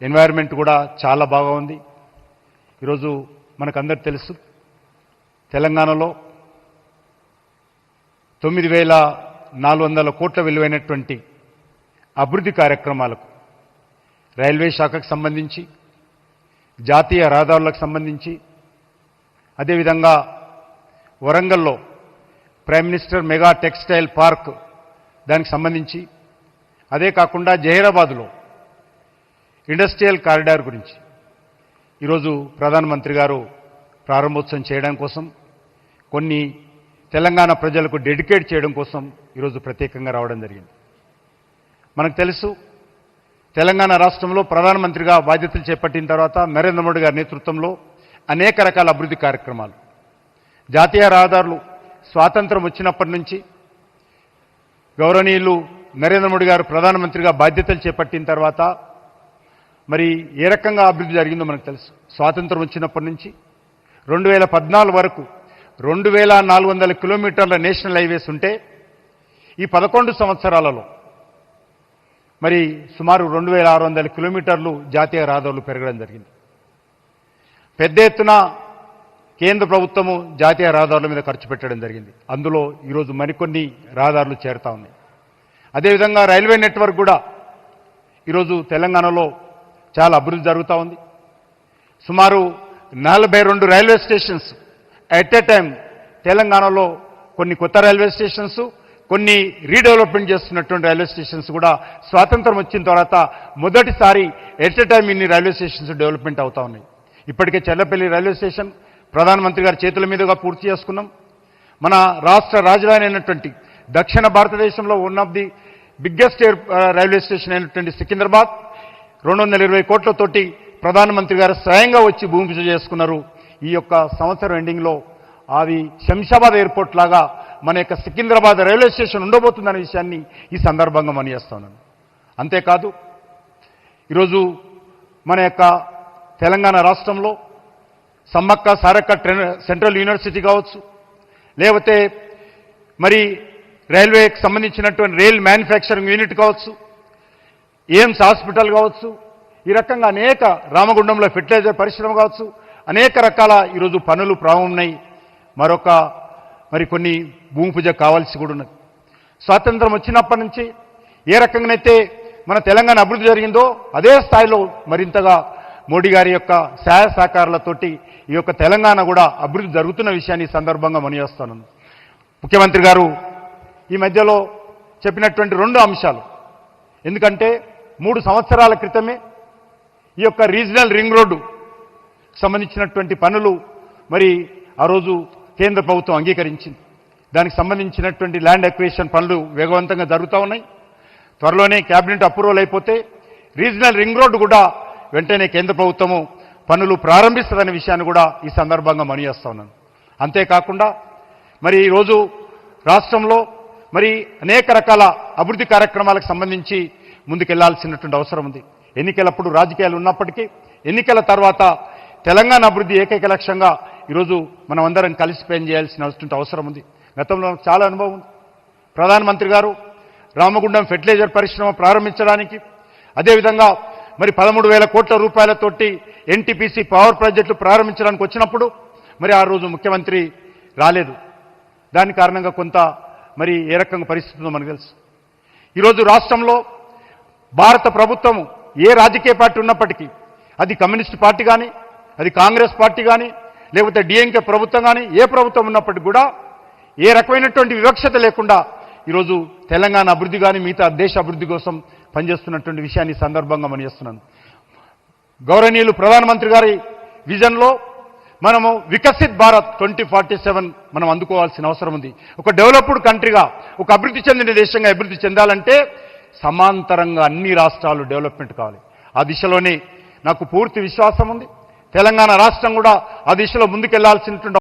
Environment కూడా చాలా బాగా ఉంది. ఈరోజు మనకందరికీ తెలుసు, తెలంగాణలో 9,400 కోట్ల విలువైనటువంటి అభివృద్ధి కార్యక్రమాలకు రైల్వే శాఖకు సంబంధించి, జాతీయ రహదారులకు సంబంధించి, అదేవిధంగా వరంగల్లో prime minister mega textile park దానికి సంబంధించి, అదే కాకుండా జహీరాబాద్లో ఇండస్ట్రియల్ కారిడార్ గురించి ఈరోజు ప్రధానమంత్రి గారు ప్రారంభోత్సవం చేయడం కోసం, కొన్ని తెలంగాణ ప్రజలకు డెడికేట్ చేయడం కోసం ఈరోజు ప్రత్యేకంగా రావడం జరిగింది. మనకు తెలుసు, తెలంగాణ రాష్ట్రంలో ప్రధానమంత్రిగా బాధ్యతలు చేపట్టిన తర్వాత నరేంద్ర మోడీ గారి నేతృత్వంలో అనేక రకాల అభివృద్ధి కార్యక్రమాలు, జాతీయ రహదారులు స్వాతంత్రం వచ్చినప్పటి నుంచి గౌరవనీయులు నరేంద్ర మోడీ గారు ప్రధానమంత్రిగా బాధ్యతలు చేపట్టిన తర్వాత మరి ఏ రకంగా అభివృద్ధి జరిగిందో మనకు తెలుసు. స్వాతంత్రం వచ్చినప్పటి నుంచి 2014 వరకు 2,400 కిలోమీటర్ల నేషనల్ హైవేస్ ఉంటే ఈ 11 సంవత్సరాలలో మరి సుమారు 2,600 కిలోమీటర్లు జాతీయ రహదారులు పెరగడం జరిగింది. పెద్ద ఎత్తున కేంద్ర ప్రభుత్వము జాతీయ రహదారుల మీద ఖర్చు పెట్టడం జరిగింది. అందులో ఈరోజు మరికొన్ని రహదారులు చేరుతా ఉన్నాయి. అదేవిధంగా రైల్వే నెట్వర్క్ కూడా ఈరోజు తెలంగాణలో చాలా అభివృద్ధి జరుగుతూ ఉంది. సుమారు 42 railway stations at a time తెలంగాణలో, కొన్ని కొత్త రైల్వే స్టేషన్స్, కొన్ని రీడెవలప్మెంట్ చేస్తున్నటువంటి రైల్వే స్టేషన్స్ కూడా స్వాతంత్రం వచ్చిన తర్వాత మొదటిసారి ఎట్ ఏ టైం ఇన్ని రైల్వే స్టేషన్స్ డెవలప్మెంట్ అవుతా ఉన్నాయి. ఇప్పటికే చెల్లపల్లి రైల్వే స్టేషన్ ప్రధానమంత్రి గారి చేతుల మీదుగా పూర్తి చేసుకున్నాం. మన రాష్ట్ర రాజధాని అయినటువంటి దక్షిణ భారతదేశంలో one of the biggest railway station అయినటువంటి సికింద్రాబాద్ 220 కోట్లతోటి ప్రధానమంత్రి గారు స్వయంగా వచ్చి భూమి పూజ చేసుకున్నారు. ఈ యొక్క సంవత్సరం ఎండింగ్లో అది శంషాబాద్ ఎయిర్పోర్ట్ లాగా మన యొక్క సికింద్రాబాద్ రైల్వే స్టేషన్ ఉండబోతుందనే విషయాన్ని ఈ సందర్భంగా మనయేస్తున్నాను. అంతేకాదు, ఈరోజు మన యొక్క తెలంగాణ రాష్ట్రంలో సమ్మక్క సారక్క సెంట్రల్ యూనివర్సిటీ కావచ్చు, లేకపోతే మరి రైల్వేకి సంబంధించినటువంటి రైల్ మ్యానుఫ్యాక్చరింగ్ యూనిట్ కావచ్చు, ఎయిమ్స్ హాస్పిటల్ కావచ్చు, ఈ రకంగా అనేక, రామగుండంలో ఫెర్టిలైజర్ పరిశ్రమ కావచ్చు, అనేక రకాల ఈరోజు పనులు ప్రారంభమై మరి కొన్ని భూమి పూజ కావాల్సి కూడా ఉన్నది. స్వాతంత్రం వచ్చినప్పటి నుంచి ఏ రకంగానైతే మన తెలంగాణ అభివృద్ధి జరిగిందో అదే స్థాయిలో మరింతగా మోడీ గారి యొక్క సహాయ సహకారాలతోటి ఈ యొక్క తెలంగాణ కూడా అభివృద్ధి జరుగుతున్న విషయాన్ని ఈ సందర్భంగా మనయేస్తాను. ముఖ్యమంత్రి గారు ఈ మధ్యలో చెప్పినటువంటి 2 అంశాలు, ఎందుకంటే 3 సంవత్సరాల క్రితమే ఈ యొక్క రీజనల్ రింగ్ రోడ్డు సంబంధించినటువంటి పనులు మరి ఆ రోజు కేంద్ర ప్రభుత్వం అంగీకరించింది. దానికి సంబంధించినటువంటి ల్యాండ్ అక్విజిషన్ పనులు వేగవంతంగా జరుగుతూ ఉన్నాయి. త్వరలోనే క్యాబినెట్ అప్రూవల్ అయిపోతే రీజనల్ రింగ్ రోడ్డు కూడా వెంటనే కేంద్ర ప్రభుత్వము పనులు ప్రారంభిస్తుందనే విషయాన్ని కూడా ఈ సందర్భంగా మనయేస్తా ఉన్నాను. అంతేకాకుండా మరి ఈరోజు రాష్ట్రంలో మరి అనేక రకాల అభివృద్ధి కార్యక్రమాలకు సంబంధించి ముందుకెళ్లాల్సినటువంటి అవసరం ఉంది. ఎన్నికలప్పుడు రాజకీయాలు ఉన్నప్పటికీ ఎన్నికల తర్వాత తెలంగాణ అభివృద్ధి ఏకైక లక్ష్యంగా ఈరోజు మనం అందరం కలిసి పనిచేయాల్సినటువంటి అవసరం ఉంది. గతంలో చాలా అనుభవం ఉంది. ప్రధానమంత్రి గారు రామగుండం ఫెర్టిలైజర్ పరిశ్రమ ప్రారంభించడానికి, అదేవిధంగా మరి 13,000 కోట్ల రూపాయలతోటి ఎన్టీపీసీ పవర్ ప్రాజెక్టులు ప్రారంభించడానికి వచ్చినప్పుడు మరి ఆ రోజు ముఖ్యమంత్రి రాలేదు. దాని కారణంగా కొంత మరి ఏ రకంగా పరిస్థితి ఉందో మనకు తెలుసు. ఈరోజు రాష్ట్రంలో భారత ప్రభుత్వము ఏ రాజకీయ పార్టీ ఉన్నప్పటికీ, అది కమ్యూనిస్ట్ పార్టీ కానీ, అది కాంగ్రెస్ పార్టీ కానీ, లేకపోతే డిఎంకే ప్రభుత్వం కానీ, ఏ ప్రభుత్వం ఉన్నప్పటికీ కూడా ఏ రకమైనటువంటి వివక్షత లేకుండా ఈరోజు తెలంగాణ అభివృద్ధి కానీ మిగతా దేశ అభివృద్ధి కోసం పనిచేస్తున్నటువంటి విషయాన్ని సందర్భంగా మనం చేస్తున్నాను. గౌరవనీయులు ప్రధానమంత్రి గారి విజన్లో మనము వికసిత్ భారత్ 2047 మనం అందుకోవాల్సిన అవసరం ఉంది. ఒక డెవలప్డ్ కంట్రీగా, ఒక అభివృద్ధి చెందిన దేశంగా అభివృద్ధి చెందాలంటే సమాంతరంగా అన్ని రాష్ట్రాలు డెవలప్మెంట్ కావాలి. ఆ దిశలోనే నాకు పూర్తి విశ్వాసం ఉంది. తెలంగాణ రాష్ట్రం కూడా ఆ దిశలో ముందుకెళ్లాల్సినటువంటి